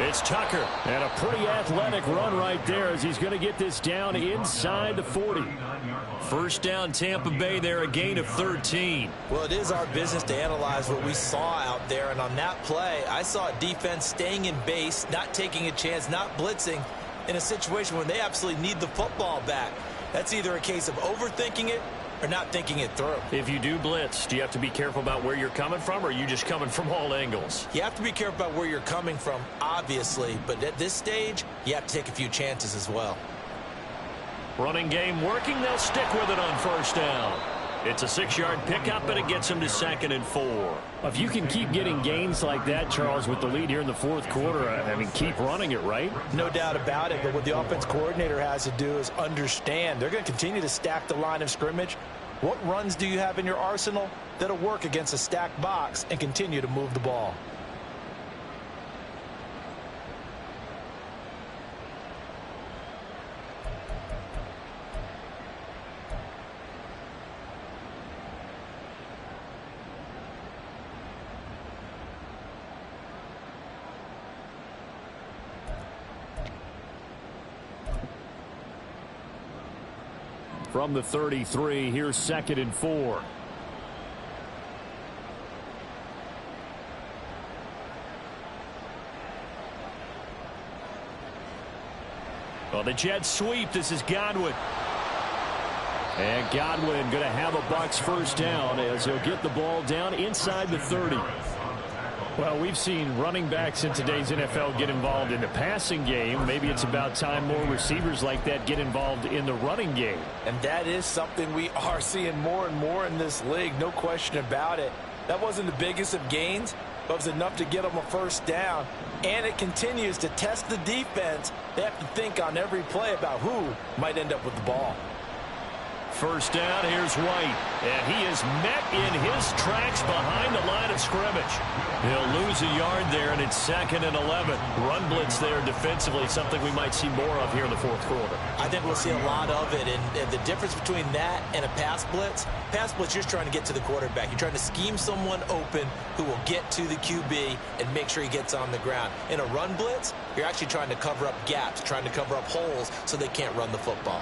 It's Tucker. And a pretty athletic run right there as he's going to get this down inside the 40. First down, Tampa Bay there, a gain of 13. Well, it is our business to analyze what we saw out there. And on that play, I saw a defense staying in base, not taking a chance, not blitzing in a situation where they absolutely need the football back. That's either a case of overthinking it or not thinking it through. If you do blitz, do you have to be careful about where you're coming from, or are you just coming from all angles? You have to be careful about where you're coming from, obviously, but at this stage, you have to take a few chances as well. Running game working. They'll stick with it on first down. It's a 6-yard pickup, and it gets them to 2nd and 4. If you can keep getting gains like that, Charles, with the lead here in the 4th quarter, I mean, keep running it, right? No doubt about it, but what the offense coordinator has to do is understand they're going to continue to stack the line of scrimmage. What runs do you have in your arsenal that'll work against a stacked box and continue to move the ball? From the 33, here's 2nd and 4. Well, the jet sweep. This is Godwin. And Godwin going to have a Bucs first down as he'll get the ball down inside the 30. Well, we've seen running backs in today's NFL get involved in the passing game. Maybe it's about time more receivers like that get involved in the running game. And that is something we are seeing more and more in this league, no question about it. That wasn't the biggest of gains, but it was enough to get them a first down. And it continues to test the defense. They have to think on every play about who might end up with the ball. First down, here's White. And he is met in his tracks behind the line of scrimmage. He'll lose a yard there, and it's 2nd and 11. Run blitz there defensively, something we might see more of here in the 4th quarter. I think we'll see a lot of it, and the difference between that and a pass blitz, you're just trying to get to the quarterback. You're trying to scheme someone open who will get to the QB and make sure he gets on the ground. In a run blitz, you're actually trying to cover up gaps, trying to cover up holes so they can't run the football.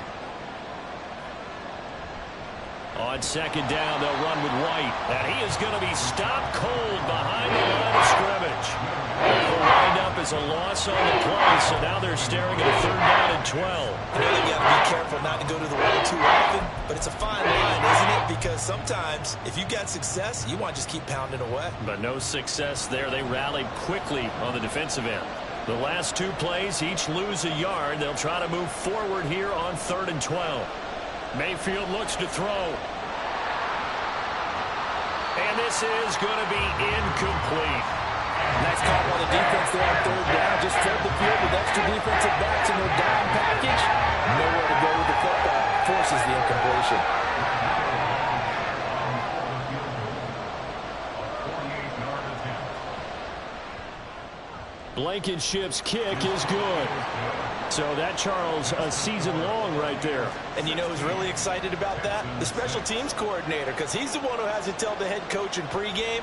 On 2nd down, they'll run with White. And he is going to be stopped cold behind the line of scrimmage. That'll wind up as a loss on the play, so now they're staring at a 3rd down and 12. I know they've got to be careful not to go to the well too often, but it's a fine line, isn't it? Because sometimes, if you got success, you want to just keep pounding away. But no success there. They rallied quickly on the defensive end. The last 2 plays, each lose a yard. They'll try to move forward here on 3rd and 12. Mayfield looks to throw. And this is going to be incomplete. Nice call by the defense there on 3rd down. Just flood the field with extra defensive backs in their dime package. Nowhere to go with the football. Forces the incompletion. Blankenship's kick is good. So that, Charles, a season long right there. And you know who's really excited about that? The special teams coordinator, because he's the one who has to tell the head coach in pregame,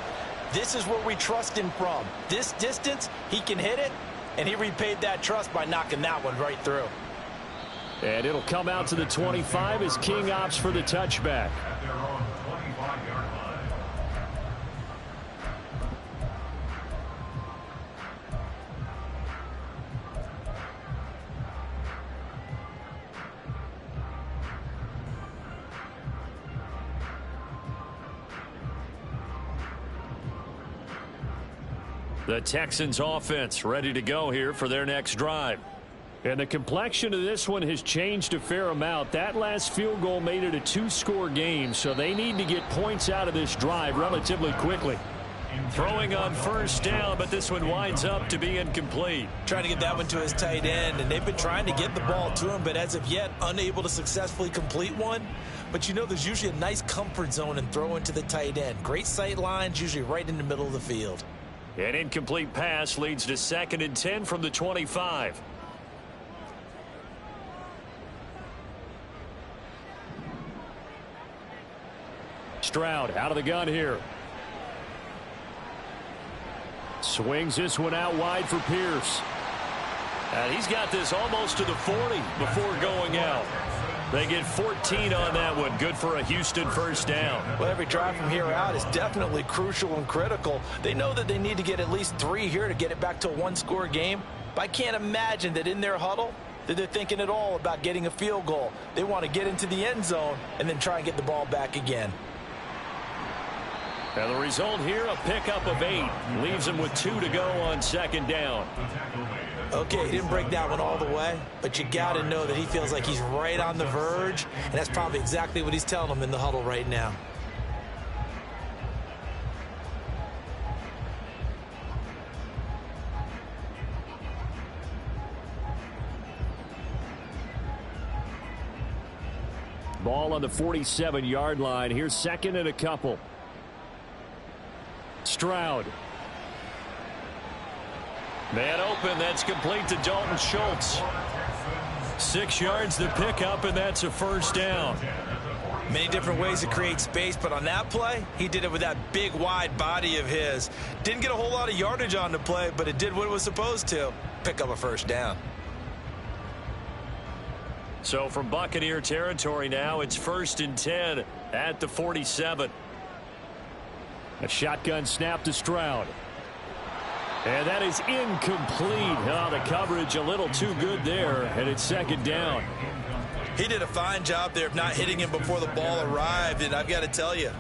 this is where we trust him from. This distance, he can hit it, and he repaid that trust by knocking that one right through. And it'll come out to the 25 as King opts for the touchback. At their own 25-yard line. The Texans offense ready to go here for their next drive. And the complexion of this one has changed a fair amount. That last field goal made it a 2-score game, so they need to get points out of this drive relatively quickly. Throwing on first down, but this one winds up to be incomplete. Trying to get that one to his tight end, and they've been trying to get the ball to him, but as of yet, unable to successfully complete one. But you know there's usually a nice comfort zone in throwing to the tight end. Great sight lines, usually right in the middle of the field. An incomplete pass leads to 2nd and 10 from the 25. Stroud out of the gun here. Swings this one out wide for Pierce. And he's got this almost to the 40 before going out. They get 14 on that one. Good for a Houston first down. Well, every drive from here out is definitely crucial and critical. They know that they need to get at least 3 here to get it back to a one-score game. But I can't imagine that in their huddle that they're thinking at all about getting a field goal. They want to get into the end zone and then try and get the ball back again. And the result here, a pickup of 8. Leaves him with 2 to go on second down. Okay, he didn't break that one all the way, but you got to know that he feels like he's right on the verge, and that's probably exactly what he's telling them in the huddle right now. Ball on the 47-yard line. Here's second and a couple. Stroud. Man open. That's complete to Dalton Schultz. 6 yards to pick up, and that's a first down. Many different ways to create space, but on that play, he did it with that big, wide body of his. Didn't get a whole lot of yardage on the play, but it did what it was supposed to. Pick up a first down. So from Buccaneer territory now, it's 1st and 10 at the 47. A shotgun snap to Stroud. And that is incomplete. Oh, the coverage a little too good there, and it's second down. He did a fine job there of not hitting him before the ball arrived, and I've got to tell you,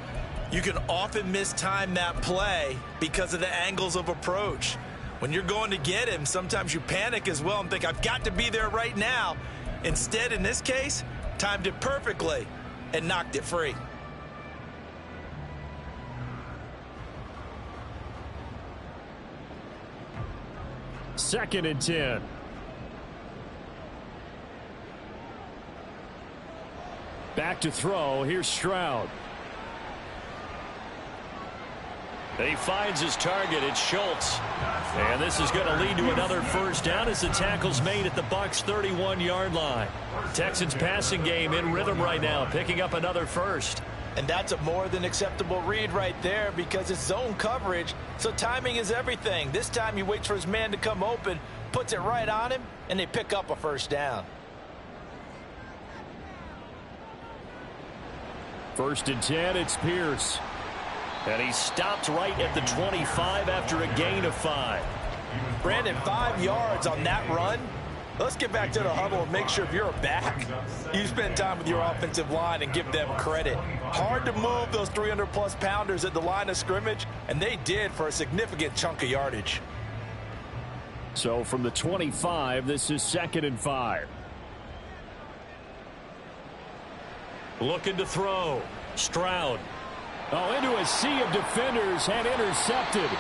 you can often mistime that play because of the angles of approach. When you're going to get him, sometimes you panic as well and think, I've got to be there right now. Instead, in this case, timed it perfectly and knocked it free. Second and 10. Back to throw. Here's Stroud. He finds his target. It's Schultz. And this is going to lead to another first down as the tackle's made at the Bucs' 31-yard line. Texans passing game in rhythm right now, picking up another first. And that's a more than acceptable read right there because it's zone coverage, so timing is everything. This time he waits for his man to come open, puts it right on him, and they pick up a first down. 1st and 10, it's Pierce. And he stopped right at the 25 after a gain of 5. Brandon, 5 yards on that run. Let's get back to the huddle and make sure if you're a back, you spend time with your offensive line and give them credit. Hard to move those 300-plus pounders at the line of scrimmage, and they did for a significant chunk of yardage. So from the 25, this is 2nd and 5. Looking to throw. Stroud. Oh, into a sea of defenders and intercepted.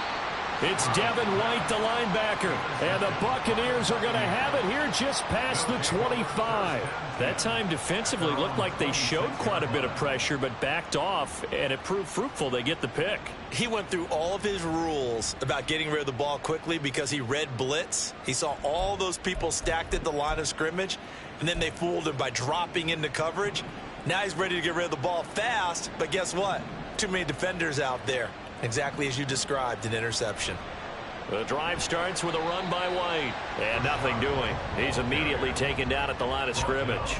It's Devin White, the linebacker. And the Buccaneers are going to have it here just past the 25. That time defensively looked like they showed quite a bit of pressure but backed off, and it proved fruitful. They get the pick. He went through all of his rules about getting rid of the ball quickly because he read blitz. He saw all those people stacked at the line of scrimmage, and then they fooled him by dropping into coverage. Now he's ready to get rid of the ball fast, but guess what? Too many defenders out there. Exactly as you described, an interception. The drive starts with a run by White. And nothing doing. He's immediately taken down at the line of scrimmage.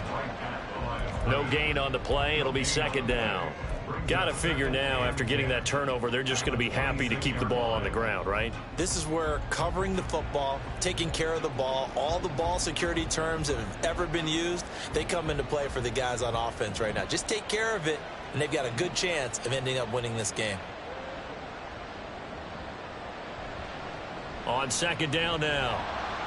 No gain on the play. It'll be second down. Got to figure now, after getting that turnover, they're just going to be happy to keep the ball on the ground, right? This is where covering the football, taking care of the ball, all the ball security terms that have ever been used, they come into play for the guys on offense right now. Just take care of it, and they've got a good chance of ending up winning this game. On second down now,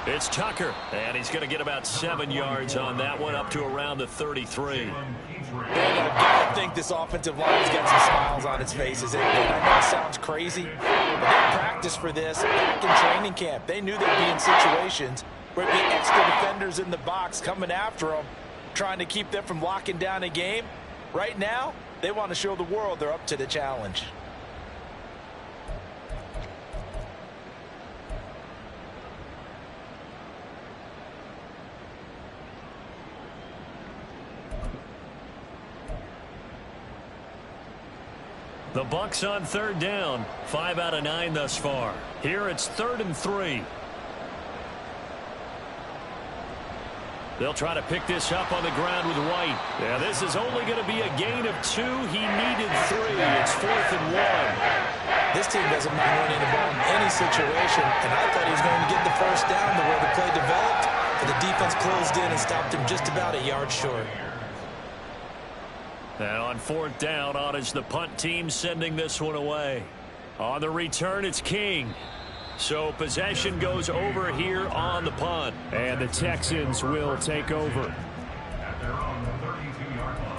it's Tucker, and he's going to get about 7 yards on that one, up to around the 33. And I've got to think this offensive line's got some smiles on its faces. And I know it sounds crazy, but they practiced for this back in training camp. They knew they'd be in situations where there'd be extra defenders in the box coming after them, trying to keep them from locking down a game. Right now, they want to show the world they're up to the challenge. The Bucs on third down. 5 out of 9 thus far. Here it's 3rd and 3. They'll try to pick this up on the ground with White. Yeah, this is only going to be a gain of 2. He needed 3. It's 4th and 1. This team doesn't mind running the ball in any situation, and I thought he was going to get the first down the way the play developed, but the defense closed in and stopped him just about a yard short. And on 4th down, on is the punt team sending this one away. On the return, it's King. So possession goes over here on the punt. And the Texans will take over. At their own 32-yard line.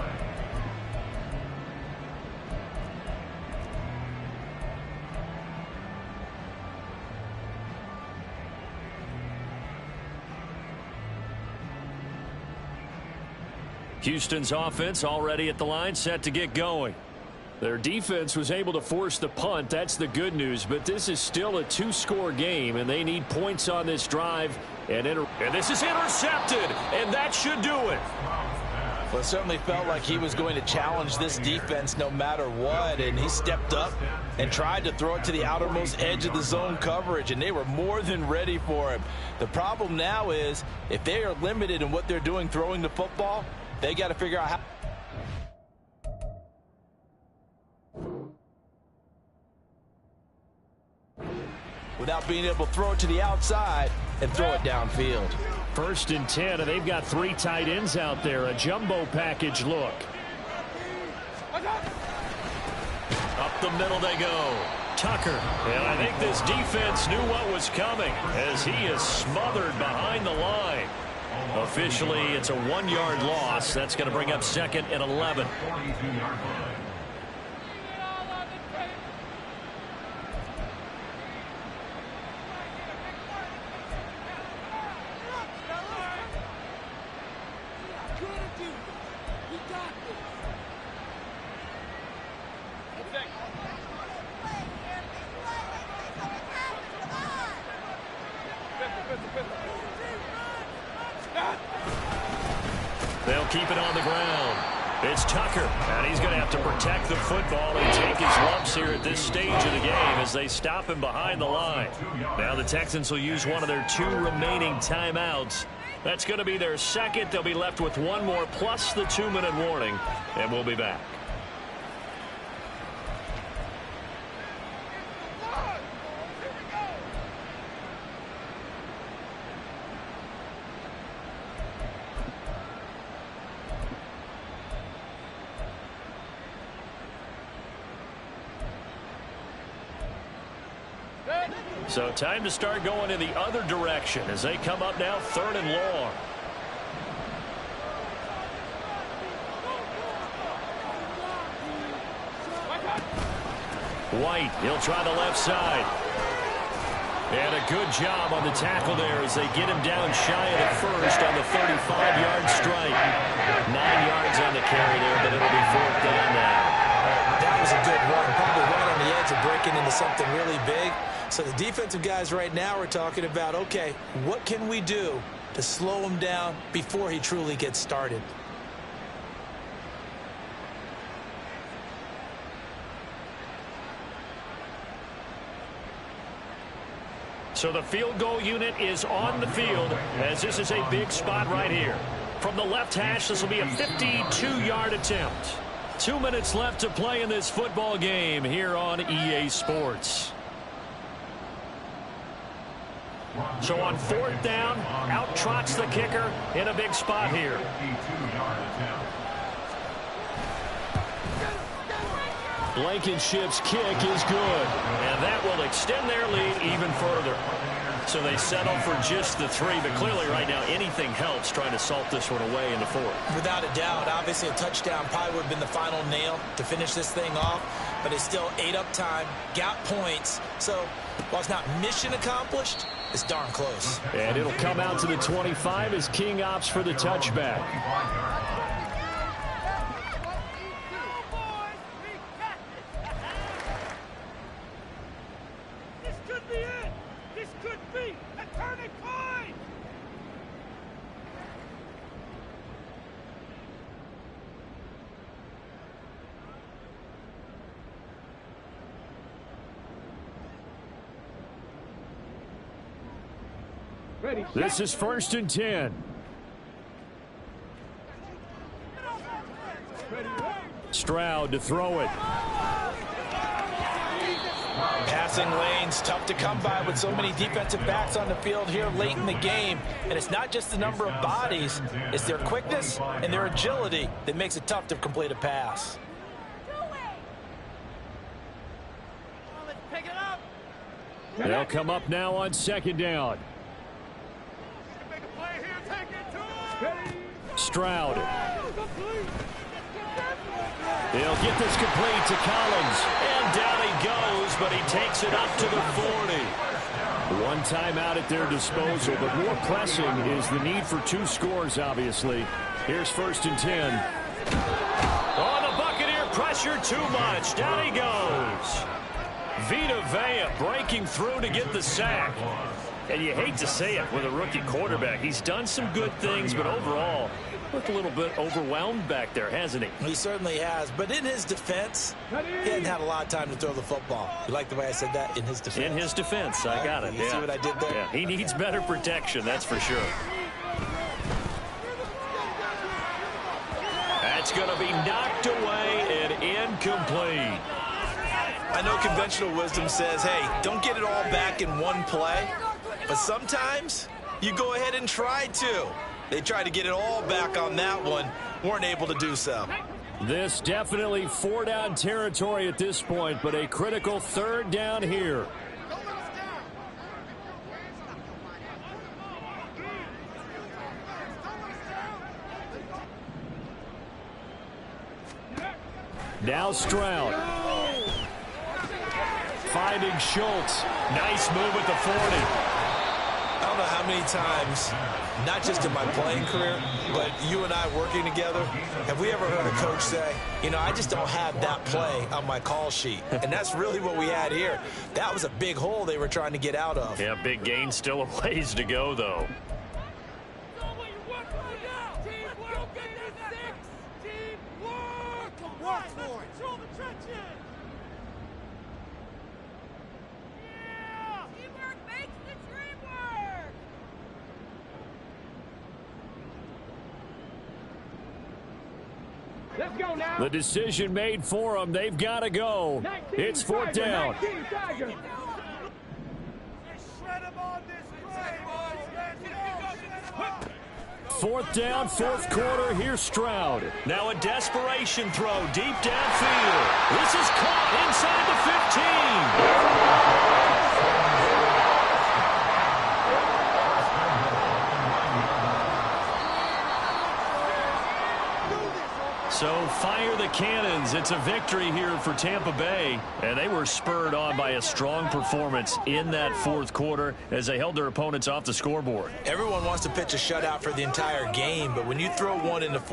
Houston's offense already at the line, set to get going. Their defense was able to force the punt. That's the good news. But this is still a 2-score game, and they need points on this drive. And this is intercepted, and that should do it. Well, it certainly felt like he was going to challenge this defense no matter what, and he stepped up and tried to throw it to the outermost edge of the zone coverage, and they were more than ready for him. The problem now is if they are limited in what they're doing throwing the football, they got to figure out how. Without being able to throw it to the outside and throw it downfield. 1st and 10, and they've got 3 tight ends out there. A jumbo package look. Up the middle they go. Tucker. And I think this defense knew what was coming as he is smothered behind the line. Officially, it's a 1-yard loss. That's going to bring up 2nd and 11. 42-yard line. They'll keep it on the ground. It's Tucker, and he's going to have to protect the football and take his lumps here at this stage of the game as they stop him behind the line. Now the Texans will use one of their 2 remaining timeouts. That's going to be their 2nd. They'll be left with 1 more plus the 2-minute warning, and we'll be back. So time to start going in the other direction as they come up now 3rd and long. White, he'll try the left side. And a good job on the tackle there as they get him down shy of the 1st on the 35-yard strike. 9 yards on the carry there, but it'll be 4th down now. That was a good run, probably right on the edge of breaking into something really big. So the defensive guys right now are talking about, okay, what can we do to slow him down before he truly gets started? So the field goal unit is on the field as this is a big spot right here. From the left hash, this will be a 52-yard attempt. 2 minutes left to play in this football game here on EA Sports. So on 4th down, out trots the kicker in a big spot here. 52-yard attempt. Blankenship's kick is good, and that will extend their lead even further. So they settle for just the 3, but clearly right now anything helps trying to salt this one away in the 4th. Without a doubt, obviously a touchdown probably would have been the final nail to finish this thing off, but it's still 8 up time, got points. So while it's not mission accomplished, it's darn close. And it'll come out to the 25 as King opts for the touchback. This could be it. This could be a turning point. This is 1st and 10. Stroud to throw it. Passing lanes, tough to come by with so many defensive backs on the field here late in the game. And it's not just the number of bodies, it's their quickness and their agility that makes it tough to complete a pass. They'll come up now on 2nd down. Stroud. They'll get this complete to Collins. And down he goes, but he takes it up to the 40. One timeout at their disposal, but more pressing is the need for 2 scores, obviously. Here's 1st and 10. Oh, the Buccaneer pressure too much. Down he goes. Vita Vea breaking through to get the sack. And you hate to say it with a rookie quarterback. He's done some good things, but overall, looked a little bit overwhelmed back there, hasn't he? He certainly has. But in his defense, he hadn't had a lot of time to throw the football. You like the way I said that? In his defense. In his defense. I got it. You see what I did there? Yeah, he needs better protection, that's for sure. That's going to be knocked away and incomplete. I know conventional wisdom says, hey, don't get it all back in one play. But sometimes you go ahead and try to. They tried to get it all back on that one. Weren't able to do so. This definitely 4-down territory at this point, but a critical 3rd down here. Now Stroud. Finding Schultz. Nice move at the 40. I don't know how many times, not just in my playing career, but you and I working together, have we ever heard a coach say, you know, I just don't have that play on my call sheet. And that's really what we had here. That was a big hole they were trying to get out of. Yeah, big gain, still a ways to go, though. The decision made for them. They've got to go. It's 4th down. 4th down, 4th quarter. Here's Stroud. Now a desperation throw deep downfield. This is caught inside the 15. So fire the cannons. It's a victory here for Tampa Bay. And they were spurred on by a strong performance in that 4th quarter as they held their opponents off the scoreboard. Everyone wants to pitch a shutout for the entire game, but when you throw one in the 4th